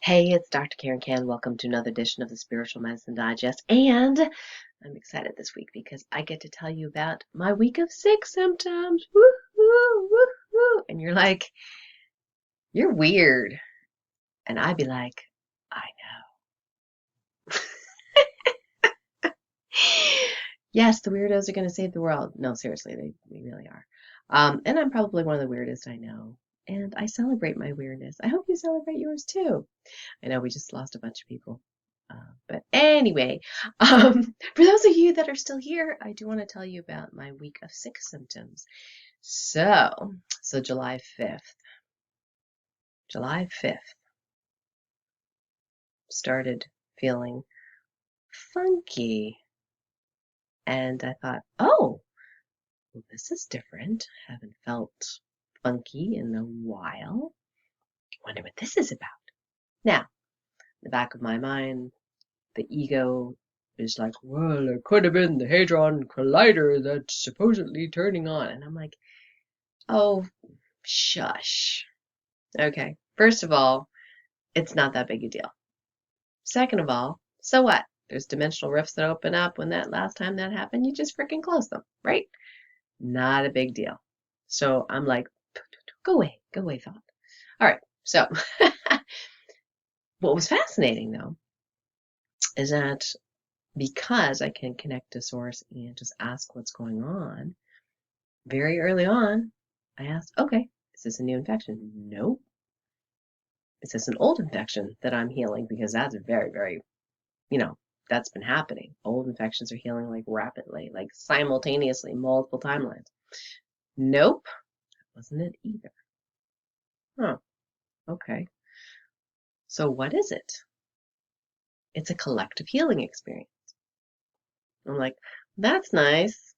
Hey, it's Dr. Karen Can. Welcome to another edition of the Spiritual Medicine Digest. And I'm excited this week because I get to tell you about my week of sick symptoms. Woo-hoo, woo-hoo. And you're like, you're weird. And I'd be like, I know. Yes, the weirdos are going to save the world. No, seriously, they really are. And I'm probably one of the weirdest I know. And I celebrate my weirdness. I hope you celebrate yours too. I know we just lost a bunch of people. But anyway, for those of you that are still here, I do want to tell you about my week of sick symptoms. So July 5th, started feeling funky. And I thought, oh, well, this is different. Haven't felt funky in a while. Wonder what this is about. Now, in the back of my mind, the ego is like, well, it could have been the Hadron Collider that's supposedly turning on. And I'm like, oh, shush. Okay. First of all, it's not that big a deal. Second of all, so what? There's dimensional rifts that open up when that last time that happened, you just freaking close them, right? Not a big deal. So I'm like, go away, thought. All right. So what was fascinating though is that because I can connect to source and just ask what's going on, very early on, I asked, okay, is this a new infection? No. Is this an old infection that I'm healing? Because that's very, very, you know, that's been happening. Old infections are healing like rapidly, like simultaneously, multiple timelines. Nope, wasn't it either. Huh, okay. So what is it? It's a collective healing experience. I'm like, that's nice.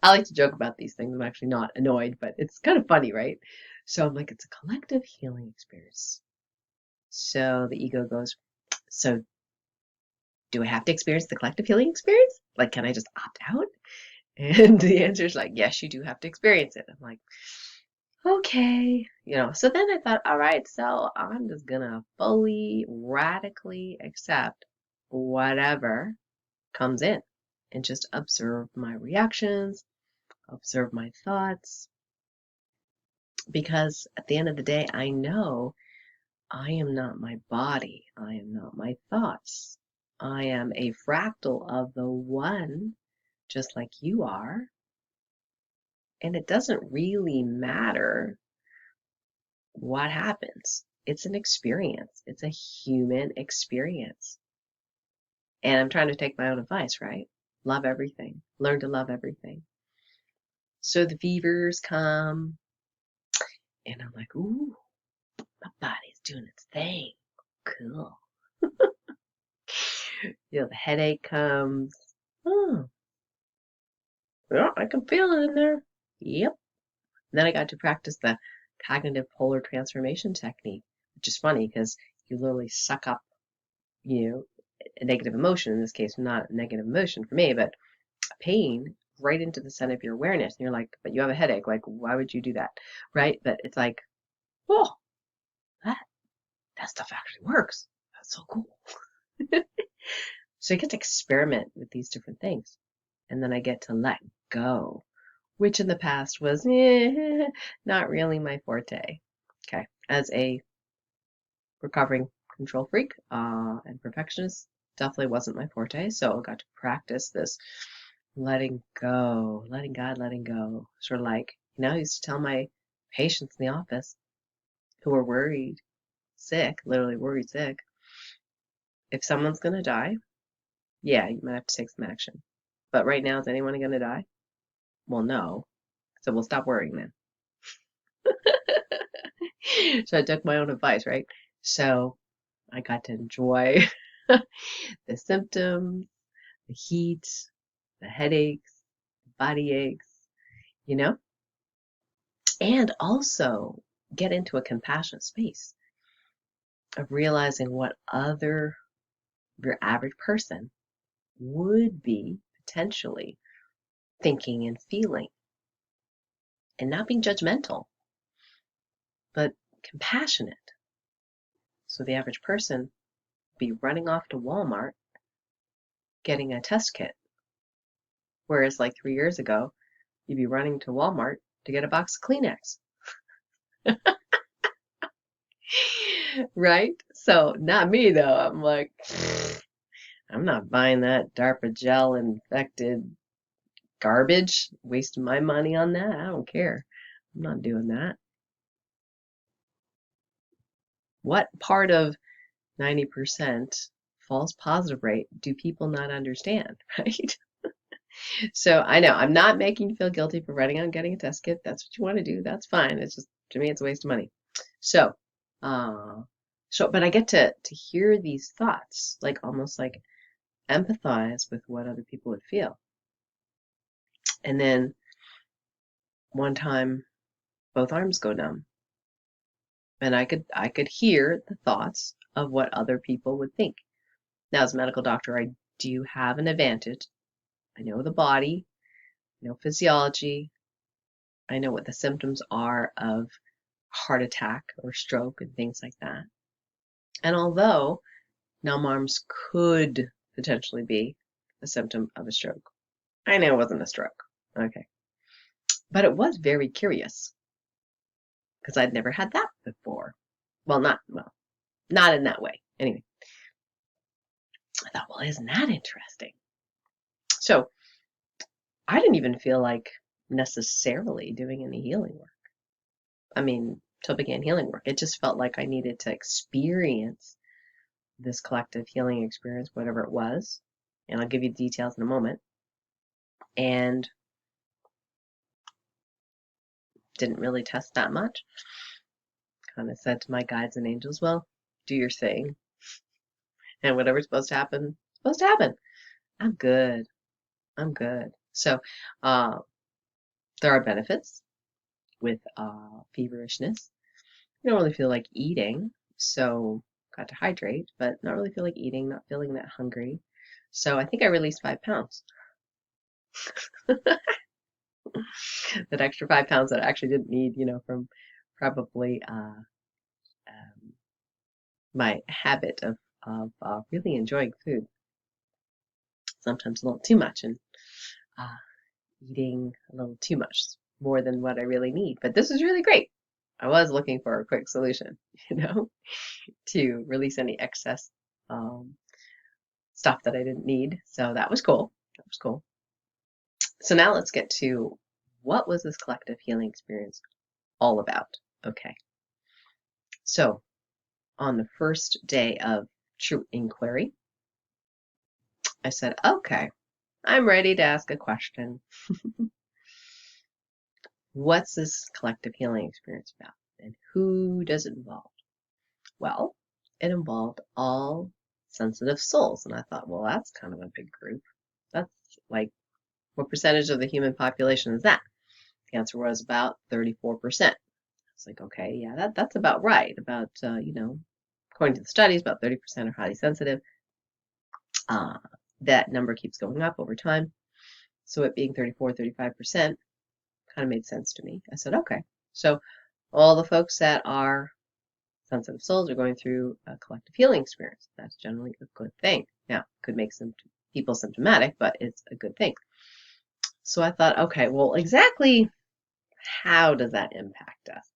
I like to joke about these things. I'm actually not annoyed, but it's kind of funny, right? So I'm like, it's a collective healing experience. So the ego goes, so do I have to experience the collective healing experience? Like, can I just opt out? And the answer is like, yes, you do have to experience it. I'm like, okay. So then I thought, all right, so I'm just gonna fully, radically accept whatever comes in and just observe my reactions, observe my thoughts, because at the end of the day, I know I am not my body. I am not my thoughts. I am a fractal of the one, just like you are. And it doesn't really matter what happens. It's an experience. It's a human experience. And I'm trying to take my own advice, right? Love everything. Learn to love everything. So the fevers come, and I'm like, ooh, my body's doing its thing. Cool. The headache comes. Oh, yeah, I can feel it in there. Yep. And then I got to practice the cognitive polar transformation technique, which is funny because you literally suck up, you know, a negative emotion, in this case, not a negative emotion for me, but pain right into the center of your awareness. And you're like, but you have a headache. Like, why would you do that? Right? But it's like, oh, that, that stuff actually works. That's so cool. So I get to experiment with these different things. And then I get to let go, which in the past was not really my forte. Okay. As a recovering control freak and perfectionist, definitely wasn't my forte. So I got to practice this letting go, letting God, letting go. Sort of like, I used to tell my patients in the office who were worried, sick, literally worried sick, if someone's going to die, yeah, you might have to take some action. But right now, is anyone going to die? Well, no. So we'll stop worrying then. So I took my own advice, right? So I got to enjoy the symptoms, the heat, the headaches, the body aches, you know, and also get into a compassionate space of realizing what your average person would be potentially thinking and feeling, and not being judgmental, but compassionate. So the average person would be running off to Walmart getting a test kit. Whereas like 3 years ago, you'd be running to Walmart to get a box of Kleenex. Right? So not me though. I'm like, I'm not buying that DARPA gel infected garbage, wasting my money on that. I don't care. I'm not doing that. What part of 90% false positive rate do people not understand, right? So I know I'm not making you feel guilty for running out and getting a test kit. That's what you want to do. That's fine. It's just, to me, it's a waste of money. So, but I get to hear these thoughts, like almost like empathize with what other people would feel. And then one time, both arms go numb, and I could hear the thoughts of what other people would think. Now, as a medical doctor, I do have an advantage. I know the body, I know physiology, I know what the symptoms are of heart attack or stroke and things like that. And although numb arms could potentially be a symptom of a stroke, I know it wasn't a stroke. Okay. But it was very curious because I'd never had that before. Well, not in that way. Anyway, I thought, well, isn't that interesting? So I didn't even feel like necessarily doing any healing work. I mean, till began healing work. It just felt like I needed to experience this collective healing experience, whatever it was. And I'll give you details in a moment. And didn't really test that much. Kind of said to my guides and angels, well, do your thing. And whatever's supposed to happen, supposed to happen. I'm good. I'm good. So there are benefits with feverishness. You don't really feel like eating, so got to hydrate, but not really feel like eating, not feeling that hungry. So I think I released 5 pounds. That extra 5 pounds that I actually didn't need, from probably my habit of really enjoying food. Sometimes a little too much and eating a little too much, more than what I really need. But this is really great. I was looking for a quick solution, to release any excess stuff that I didn't need. So that was cool. That was cool. So now let's get to what was this collective healing experience all about? Okay. So on the first day of true inquiry, I said, okay, I'm ready to ask a question. What's this collective healing experience about? And who does it involve? Well, it involved all sensitive souls. And I thought, well, that's kind of a big group. That's like, what percentage of the human population is that? The answer was about 34%. It's like, okay, yeah, that's about right. About, according to the studies, about 30% are highly sensitive. That number keeps going up over time. So it being 34, 35% kind of made sense to me. I said, okay. So all the folks that are sensitive souls are going through a collective healing experience. That's generally a good thing. Now, it could make some people symptomatic, but it's a good thing. So I thought, okay, well, exactly how does that impact us?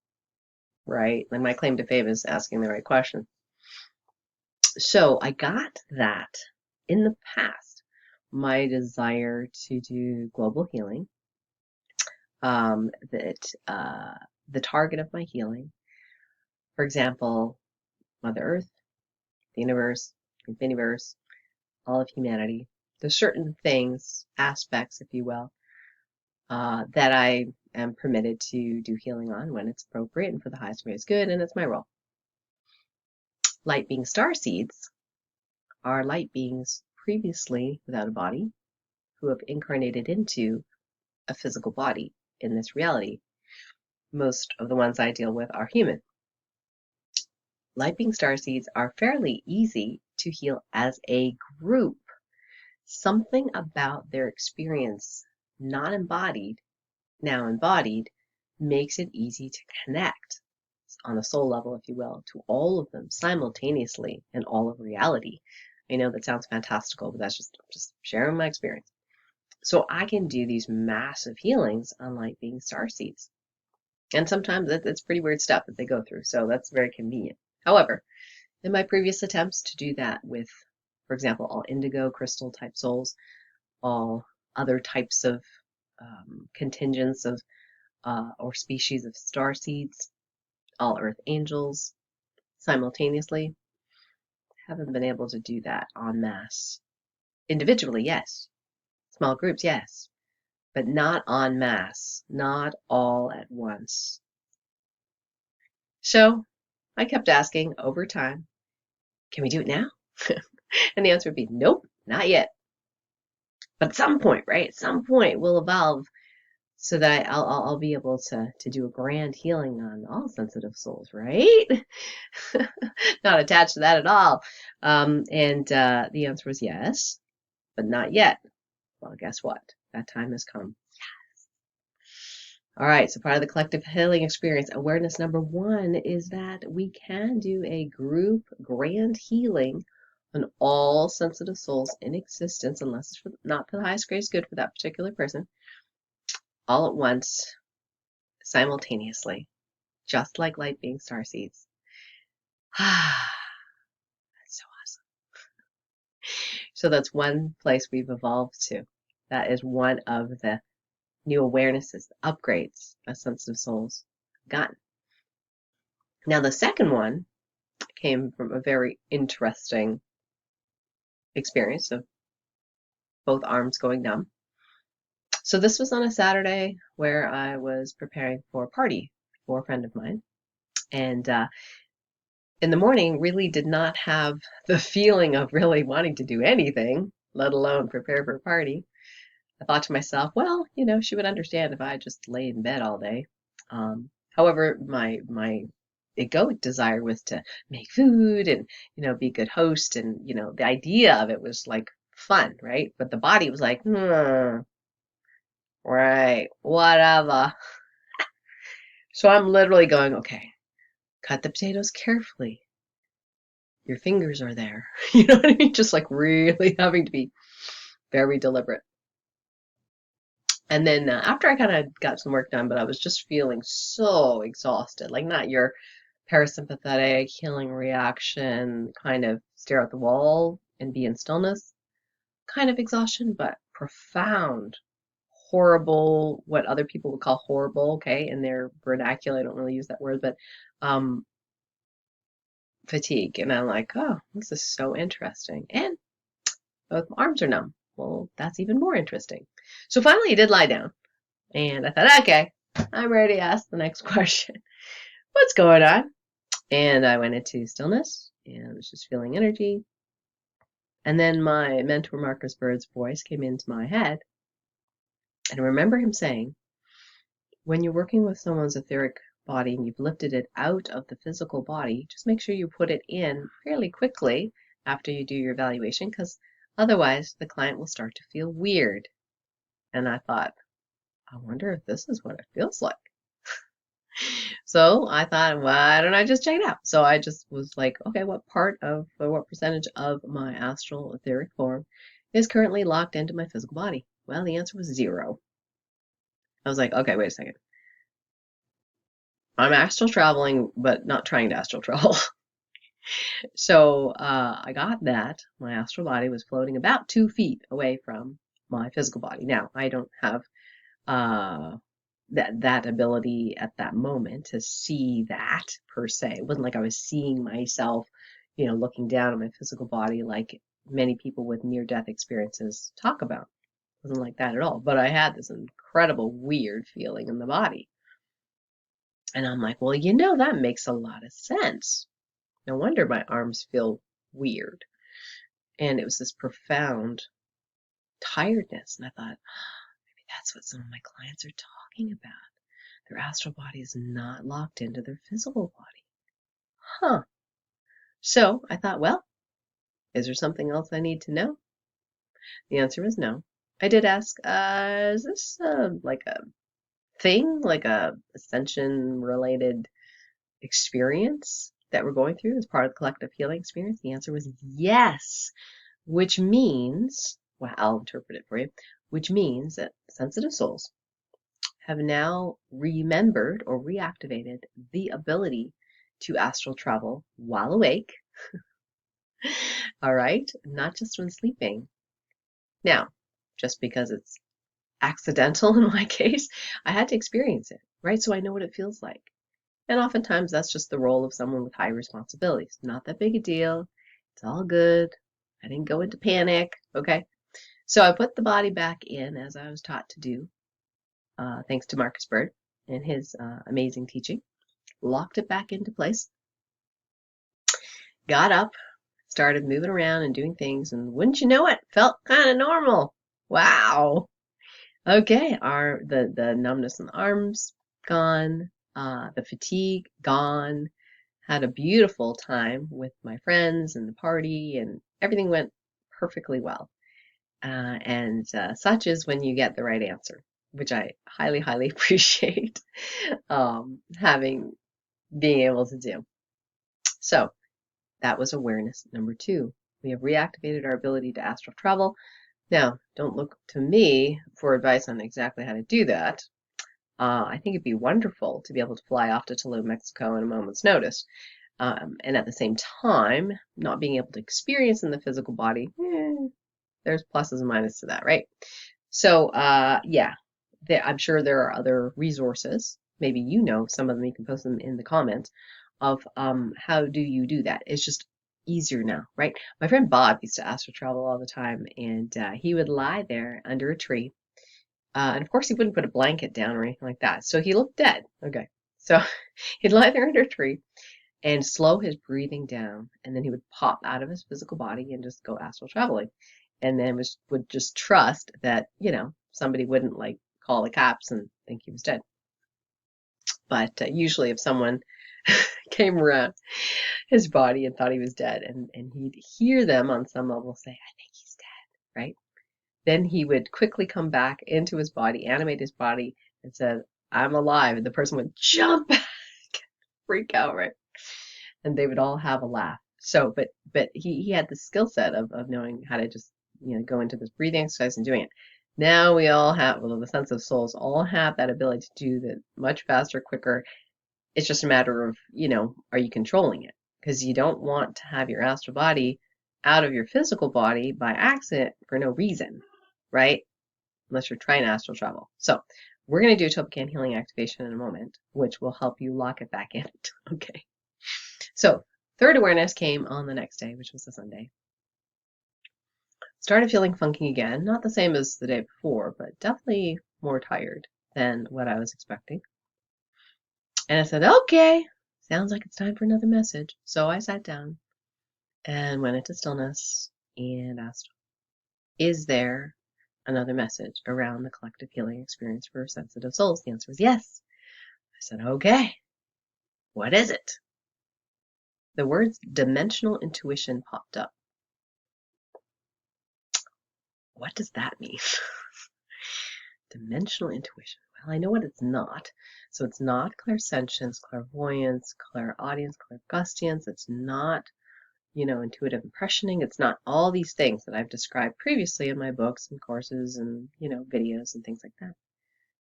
Right? And my claim to fame is asking the right question. So I got that in the past, my desire to do global healing, that the target of my healing, for example, Mother Earth, the universe, infiniverse, all of humanity, there's certain things, aspects, if you will, that I am permitted to do healing on when it's appropriate and for the highest and greatest good, and it's my role. Light being star seeds are light beings previously without a body who have incarnated into a physical body in this reality. Most of the ones I deal with are human. Light being star seeds are fairly easy to heal as a group. Something about their experience, not embodied, now embodied, makes it easy to connect. on the soul level, if you will, to all of them simultaneously in all of reality. I know that sounds fantastical, but that's just sharing my experience. So I can do these massive healings on light being starseeds. And sometimes it's pretty weird stuff that they go through, so that's very convenient. However, in my previous attempts to do that with, for example, all indigo crystal type souls, all other types of contingents of or species of star seeds, all earth angels simultaneously, haven't been able to do that en masse. Individually, yes. Small groups, yes. But not en masse, not all at once. So I kept asking over time, can we do it now? And the answer would be, nope, not yet. But at some point, right? At some point, we'll evolve so that I'll be able to do a grand healing on all sensitive souls, right? Not attached to that at all. And the answer was yes, but not yet. Well, guess what? That time has come. All right, so part of the collective healing experience, awareness number 1 is that we can do a group grand healing on all sensitive souls in existence, unless it's not for the highest greatest good for that particular person, all at once, simultaneously, just like light being starseeds. That's so awesome. So that's one place we've evolved to. That is one of the new awarenesses, the upgrades that sensitive souls have gotten. Now, the second one came from a very interesting experience of both arms going numb. So this was on a Saturday where I was preparing for a party for a friend of mine. And in the morning, really did not have the feeling of really wanting to do anything, let alone prepare for a party. I thought to myself, well, she would understand if I just lay in bed all day. However, my egoic desire was to make food and, be a good host. And, the idea of it was like fun, right? But the body was like, right, whatever. So I'm literally going, okay, cut the potatoes carefully. Your fingers are there. You know what I mean? Just like really having to be very deliberate. And then after I kind of got some work done, but I was just feeling so exhausted, like not your parasympathetic healing reaction, kind of stare at the wall and be in stillness kind of exhaustion, but profound, horrible, what other people would call horrible, okay, in their vernacular. I don't really use that word, but fatigue. And I'm like, oh, this is so interesting. And both my arms are numb. Well, that's even more interesting. So finally, I did lie down. And I thought, okay, I'm ready to ask the next question. What's going on? And I went into stillness and was just feeling energy. And then my mentor, Marcus Bird's voice came into my head. And I remember him saying, when you're working with someone's etheric body and you've lifted it out of the physical body, just make sure you put it in fairly quickly after you do your evaluation, because otherwise the client will start to feel weird. And I thought, I wonder if this is what it feels like. So I thought, why don't I just check it out? So I just was like, okay, what percentage of my astral etheric form is currently locked into my physical body? Well, the answer was 0. I was like, okay, wait a second. I'm astral traveling, but not trying to astral travel. So I got that. My astral body was floating about 2 feet away from my physical body. Now, I don't have that ability at that moment to see that per se. It wasn't like I was seeing myself, looking down at my physical body like many people with near-death experiences talk about. It wasn't like that at all. But I had this incredible weird feeling in the body. And I'm like, well, that makes a lot of sense. No wonder my arms feel weird. And it was this profound tiredness. And I thought, maybe that's what some of my clients are talking about. Their astral body is not locked into their physical body. Huh. So I thought, well, is there something else I need to know? The answer was no. I did ask, is this like a thing, like a Ascension related experience that we're going through as part of the collective healing experience? The answer was yes, which means, well, I'll interpret it for you, which means that sensitive souls have now remembered or reactivated the ability to astral travel while awake. All right, not just when sleeping. Now, just because it's accidental in my case, I had to experience it, right? So I know what it feels like. And oftentimes that's just the role of someone with high responsibilities. Not that big a deal. It's all good. I didn't go into panic. Okay. So I put the body back in as I was taught to do, thanks to Marcus Bird and his amazing teaching. Locked it back into place. Got up, started moving around and doing things, and wouldn't you know it, felt kind of normal. Wow. Okay, the numbness in the arms gone, the fatigue gone. Had a beautiful time with my friends and the party, and everything went perfectly well. And such is when you get the right answer, which I highly, highly appreciate being able to do. So that was awareness number 2. We have reactivated our ability to astral travel. Now, don't look to me for advice on exactly how to do that. I think it'd be wonderful to be able to fly off to Tulum, Mexico in a moment's notice. And at the same time, not being able to experience in the physical body, there's pluses and minuses to that, right? So, yeah, I'm sure there are other resources. Maybe you know some of them, you can post them in the comments of how do you do that. It's just easier now, right? My friend Bob used to astral travel all the time, and he would lie there under a tree. And of course, he wouldn't put a blanket down or anything like that. So he looked dead. Okay. So he'd lie there under a tree and slow his breathing down. And then he would pop out of his physical body and just go astral traveling. And then would just trust that, somebody wouldn't like call the cops and think he was dead. But usually if someone came around his body and thought he was dead, and he'd hear them on some level say, I think he's dead, right? Then he would quickly come back into his body, animate his body, and said, I'm alive. And the person would jump back, freak out, right? And they would all have a laugh. So, but he had the skill set of knowing how to just, go into this breathing exercise and doing it. Now we all have, well, the sense of souls all have that ability to do that much faster, quicker. It's just a matter of, are you controlling it? Because you don't want to have your astral body out of your physical body by accident for no reason, right? Unless you're trying to astral travel. So we're going to do Topican healing activation in a moment, which will help you lock it back in. Okay. So third awareness came on the next day, which was a Sunday. Started feeling funky again, not the same as the day before, but definitely more tired than what I was expecting. And I said, okay, sounds like it's time for another message. So I sat down and went into stillness and asked, is there another message around the collective healing experience for sensitive souls? The answer was yes. I said, okay, what is it? The words dimensional intuition popped up. What does that mean? Dimensional intuition. Well, I know what it's not. So it's not clairsentience, clairvoyance, clairaudience, clairgustance. It's not, intuitive impressioning. It's not all these things that I've described previously in my books and courses and, videos and things like that.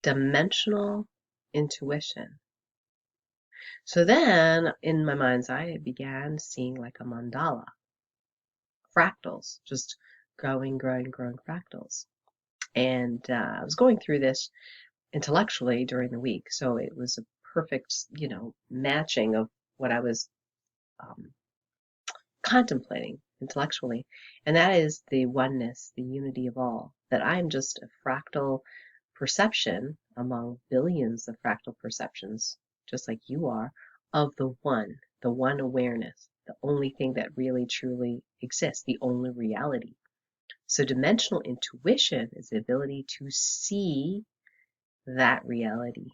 Dimensional intuition. So then, in my mind's eye, I began seeing like a mandala. Fractals, just growing fractals. And I was going through this intellectually during the week, so it was a perfect, matching of what I was contemplating intellectually, and that is the oneness, the unity of all, that I am just a fractal perception among billions of fractal perceptions, just like you are, of the one awareness, the only thing that really truly exists, the only reality. So dimensional intuition is the ability to see that reality.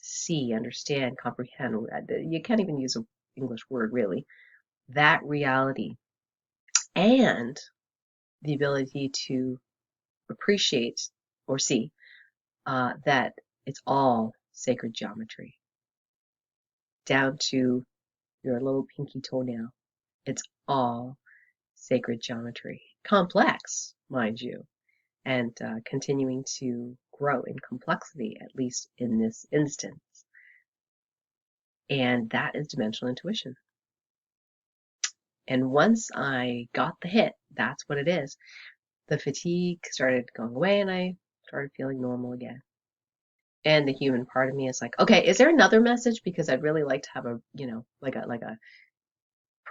See, understand, comprehend. You can't even use an English word, really. That reality. And the ability to appreciate or see that it's all sacred geometry. down to your little pinky toenail. It's all sacred geometry. Complex, mind you, and continuing to grow in complexity, at least in this instance. And that is dimensional intuition. And once I got the hit, that's what it is. The fatigue started going away and I started feeling normal again. And the human part of me is like, okay, is there another message? Because I'd really like to have a, like a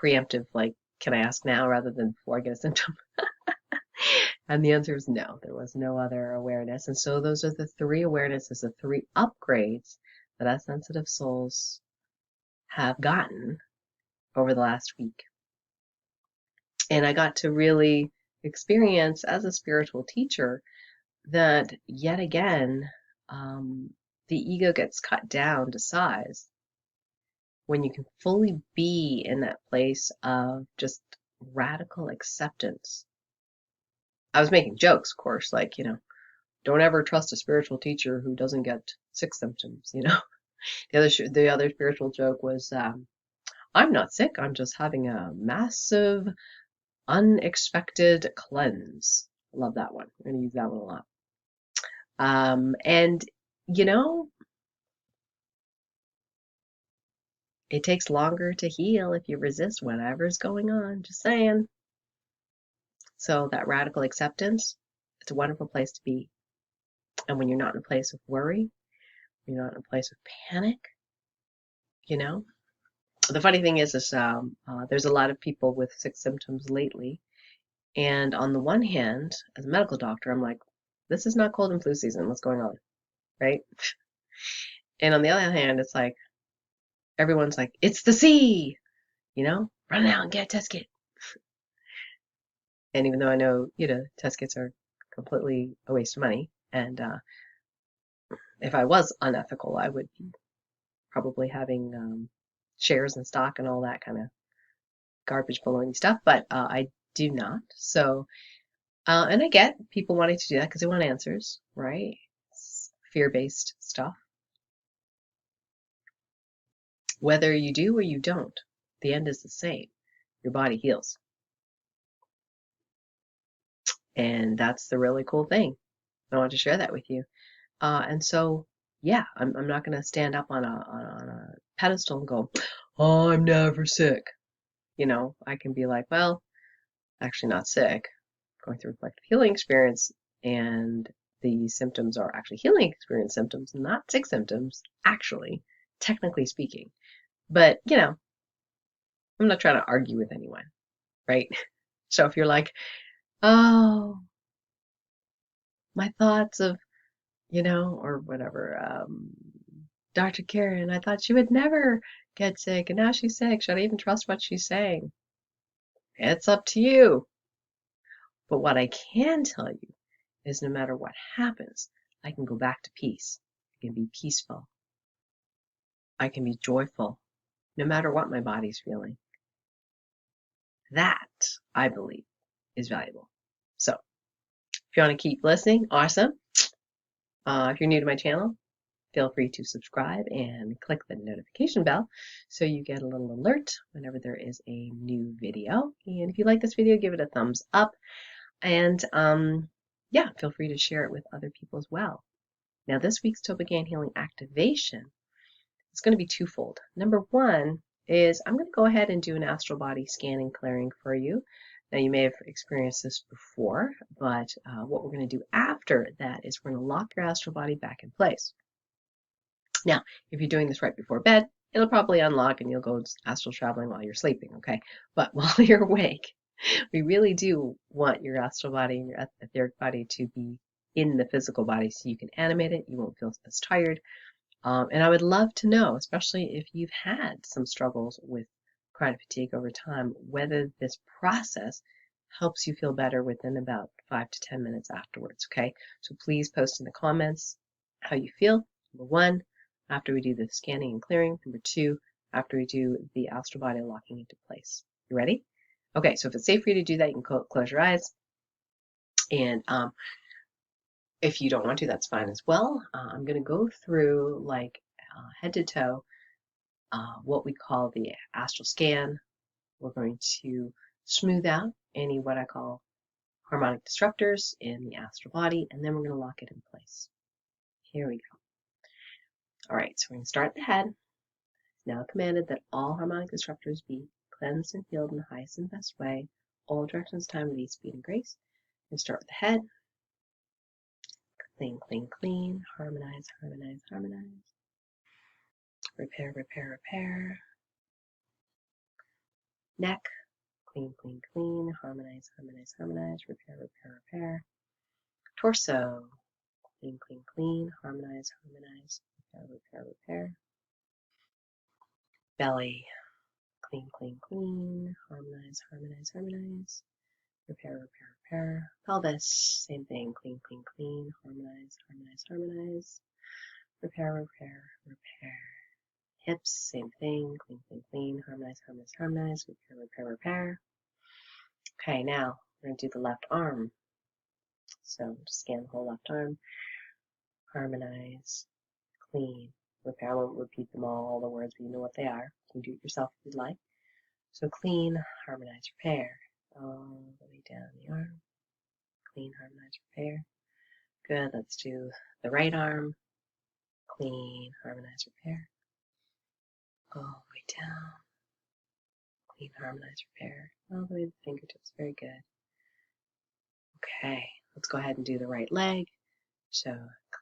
preemptive, like, can I ask now rather than before I get a symptom? And the answer is no, there was no other awareness. And so those are the three awarenesses, the three upgrades that us sensitive souls have gotten over the last week. And I got to really experience as a spiritual teacher that yet again, the ego gets cut down to size when you can fully be in that place of just radical acceptance. I was making jokes, of course, like, don't ever trust a spiritual teacher who doesn't get sick symptoms, The other spiritual joke was, I'm not sick, I'm just having a massive, unexpected cleanse. I love that one. I'm going to use that one a lot. And, it takes longer to heal if you resist whatever's going on. Just saying. So that radical acceptance, it's a wonderful place to be. And when you're not in a place of worry, you're not in a place of panic, The funny thing is there's a lot of people with sick symptoms lately. And on the one hand, as a medical doctor, I'm like, this is not cold and flu season. What's going on? Right? And on the other hand, it's like, everyone's like, it's the sea, run out and get a test kit. And even though I know, test kits are completely a waste of money, and if I was unethical, I would be probably having shares in stock and all that kind of garbage baloney stuff, but I do not. So, and I get people wanting to do that because they want answers, right? It's fear-based stuff. Whether you do or you don't, the end is the same. Your body heals. And that's the really cool thing. I want to share that with you. And so, yeah, I'm not going to stand up on a pedestal and go, oh, I'm never sick. I can be like, well, actually not sick, going through reflective healing experience, and the symptoms are actually healing experience symptoms, not sick symptoms, actually, technically speaking. But, I'm not trying to argue with anyone, right? So if you're like, oh, my thoughts of, or whatever, Dr. Karen, I thought she would never get sick, and now she's sick. Should I even trust what she's saying? It's up to you. But what I can tell you is no matter what happens, I can go back to peace. I can be peaceful. I can be joyful, no matter what my body's feeling. That, I believe, is valuable. So, if you want to keep listening, awesome. If you're new to my channel, feel free to subscribe and click the notification bell so you get a little alert whenever there is a new video. And if you like this video, give it a thumbs up. And yeah, feel free to share it with other people as well. Now, this week's Toboggan Healing Activation is going to be twofold. Number one is I'm going to go ahead and do an astral body scanning clearing for you. Now, you may have experienced this before, but what we're going to do after that is we're going to lock your astral body back in place. Now, if you're doing this right before bed, it'll probably unlock and you'll go astral traveling while you're sleeping, okay? But while you're awake, we really do want your astral body and your etheric body to be in the physical body so you can animate it, you won't feel as tired. And I would love to know, especially if you've had some struggles with chronic fatigue over time, whether this process helps you feel better within about 5 to 10 minutes afterwards, okay? So please post in the comments how you feel. Number one, after we do the scanning and clearing. Number two, after we do the astral body locking into place. You ready? Okay, so if it's safe for you to do that, you can close your eyes. And if you don't want to, that's fine as well. I'm going to go through like head to toe what we call the astral scan. We're going to smooth out any what I call harmonic disruptors in the astral body, and then we're going to lock it in place. Here we go. All right, so we're going to start at the head. Now commanded that all harmonic disruptors be cleansed and healed in the highest and best way, all directions, time, with ease, speed, and grace. And start with the head. Clean, clean, clean. Harmonize, harmonize, harmonize. Repair, repair, repair. Neck. Clean, clean, clean. Harmonize, harmonize, harmonize. Repair, repair, repair. Torso. Clean, clean, clean. Harmonize, harmonize. Repair, repair, repair. Belly. Clean, clean, clean. Harmonize, harmonize, harmonize. Repair, repair, repair. Pelvis. Same thing. Clean, clean, clean. Harmonize, harmonize, harmonize. Repair, repair, repair. Hips. Same thing. Clean, clean, clean. Harmonize, harmonize, harmonize. Repair, repair, repair. Okay, now we're going to do the left arm. So scan the whole left arm. Harmonize, clean, repair. I won't repeat them all the words, but you know what they are. You can do it yourself if you'd like. So clean, harmonize, repair. All the way down the arm. Clean, harmonize, repair. Good. Let's do the right arm. Clean, harmonize, repair. All the way down. Clean, harmonize, repair. All the way to the fingertips. Very good. Okay, let's go ahead and do the right leg. So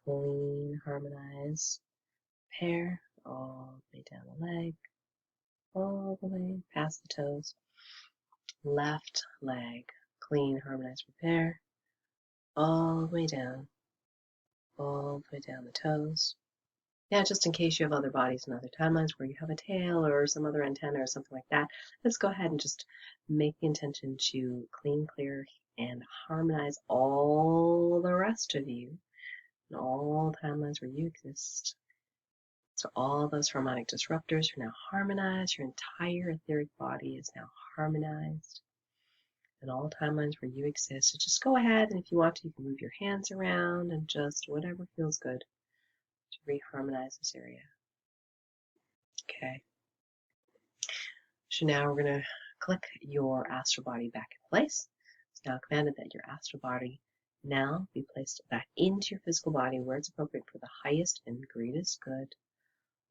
clean, harmonize, repair, all the way down the leg, all the way past the toes. Left leg, clean, harmonize, repair, all the way down, all the way down the toes. Yeah, just in case you have other bodies and other timelines where you have a tail or some other antenna or something like that, let's go ahead and just make the intention to clean, clear, and harmonize all the rest of you and all timelines where you exist. So all those harmonic disruptors are now harmonized. Your entire etheric body is now harmonized. And all timelines where you exist. So just go ahead, and if you want to, you can move your hands around and just whatever feels good to reharmonize this area. Okay. So now we're going to click your astral body back in place. It's now commanded that your astral body now be placed back into your physical body where it's appropriate for the highest and greatest good.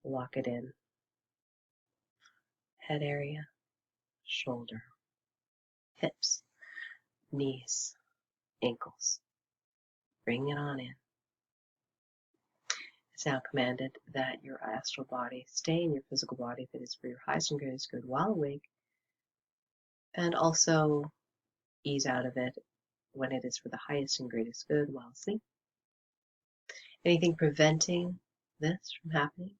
Lock it in. Head area, shoulder, hips, knees, ankles. Bring it on in. It's now commanded that your astral body stay in your physical body if it is for your highest and greatest good while awake, and also ease out of it when it is for the highest and greatest good while asleep. Anything preventing this from happening,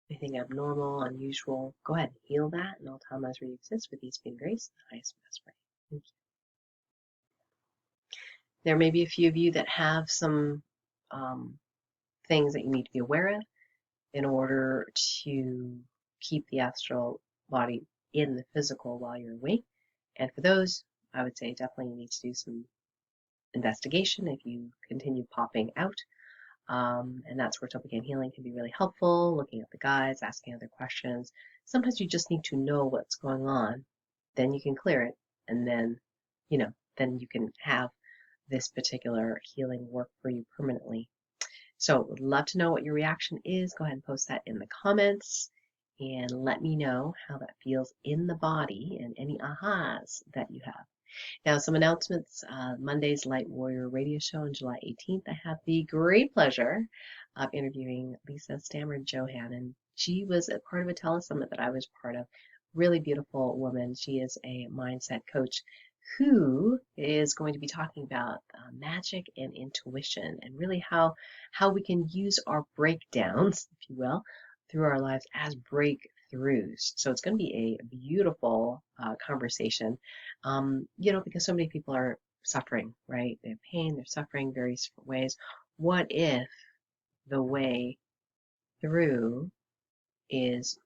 anything abnormal, unusual, go ahead and heal that in all timelines where you exist with ease, speed, and grace, the highest and best way. Thank you. There may be a few of you that have some things that you need to be aware of in order to keep the astral body in the physical while you're awake. And for those, I would say definitely you need to do some investigation if you continue popping out. And that's where Topicane healing can be really helpful, looking at the guides, asking other questions. Sometimes you just need to know what's going on, then you can clear it, and then, then you can have this particular healing work for you permanently. So would love to know what your reaction is. Go ahead and post that in the comments and let me know how that feels in the body and any ahas that you have. Now, some announcements. Monday's Light Warrior radio show on July 18th. I have the great pleasure of interviewing Lisa Stammer Johann. She was a part of a telesummit that I was part of. Really beautiful woman. She is a mindset coach who is going to be talking about magic and intuition and really how we can use our breakdowns, if you will, through our lives as breakthroughs. So it's going to be a beautiful conversation, because so many people are suffering, right? They have pain, they're suffering various different ways. What if the way through is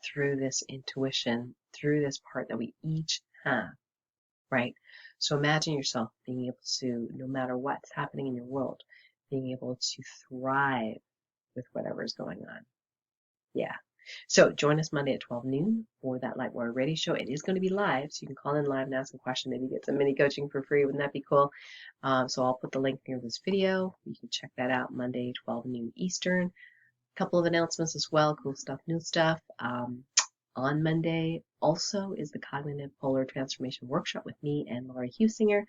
through this intuition, through this part that we each have? Right? So imagine yourself being able to, no matter what's happening in your world, being able to thrive with whatever's going on. Yeah. So join us Monday at 12 noon for that Light Warrior Radio Show. It is going to be live, so you can call in live and ask a question, maybe get some mini coaching for free. Wouldn't that be cool? So I'll put the link near this video. You can check that out Monday, 12 noon Eastern. A couple of announcements as well, cool stuff, new stuff. On Monday also is the Cognitive Polar Transformation Workshop with me and Laura Husinger,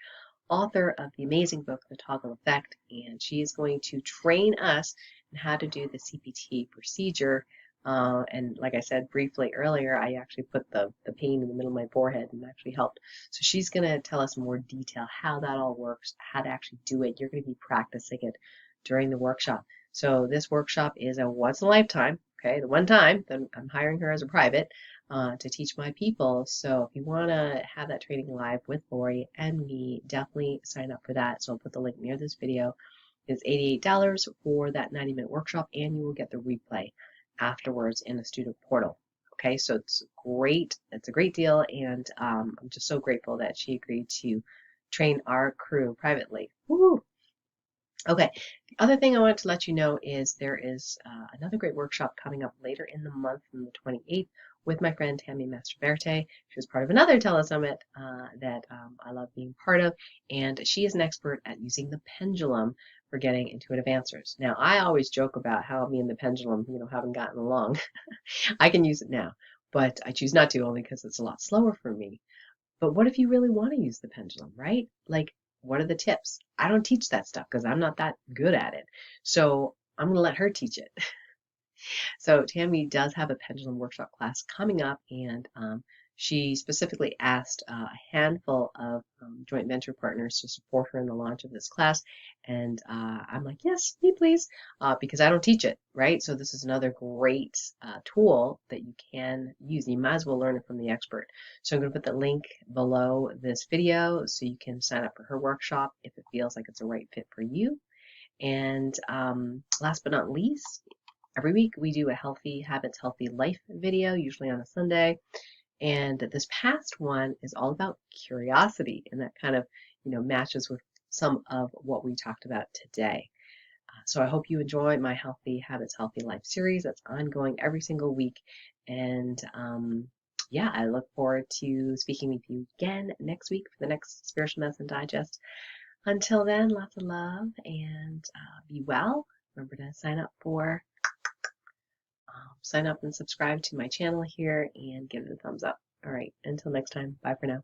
author of the amazing book, The Toggle Effect, and she is going to train us in how to do the CPT procedure. And like I said briefly earlier, I actually put the pain in the middle of my forehead and actually helped. So she's going to tell us more detail how that all works, how to actually do it. You're going to be practicing it during the workshop. So this workshop is a once in a lifetime. Okay, the one time that I'm hiring her as a private to teach my people. So if you want to have that training live with Lori and me, definitely sign up for that. So I'll put the link near this video. It's $88 for that 90-minute workshop, and you will get the replay afterwards in the student portal. Okay, so it's great. It's a great deal, and I'm just so grateful that she agreed to train our crew privately. Woo! Okay, the other thing I wanted to let you know is there is another great workshop coming up later in the month on the 28th with my friend Tammy Mastroverte. She was part of another telesummit that I love being part of, and she is an expert at using the pendulum for getting intuitive answers. Now, I always joke about how me and the pendulum, haven't gotten along. I can use it now, but I choose not to only because it's a lot slower for me. But what if you really want to use the pendulum, right? Like, what are the tips? I don't teach that stuff because I'm not that good at it. So I'm going to let her teach it. So Tammy does have a pendulum workshop class coming up, and she specifically asked a handful of joint venture partners to support her in the launch of this class. And I'm like, yes, me please, because I don't teach it, right? So this is another great tool that you can use. You might as well learn it from the expert. So I'm going to put the link below this video so you can sign up for her workshop if it feels like it's a right fit for you. And last but not least, every week we do a Healthy Habits, Healthy Life video, usually on a Sunday. And this past one is all about curiosity, and that kind of, matches with some of what we talked about today. So I hope you enjoy my Healthy Habits, Healthy Life series that's ongoing every single week. And yeah, I look forward to speaking with you again next week for the next Spiritual Medicine Digest. Until then, lots of love and be well. Remember to sign up and subscribe to my channel here and give it a thumbs up. All right, until next time, bye for now.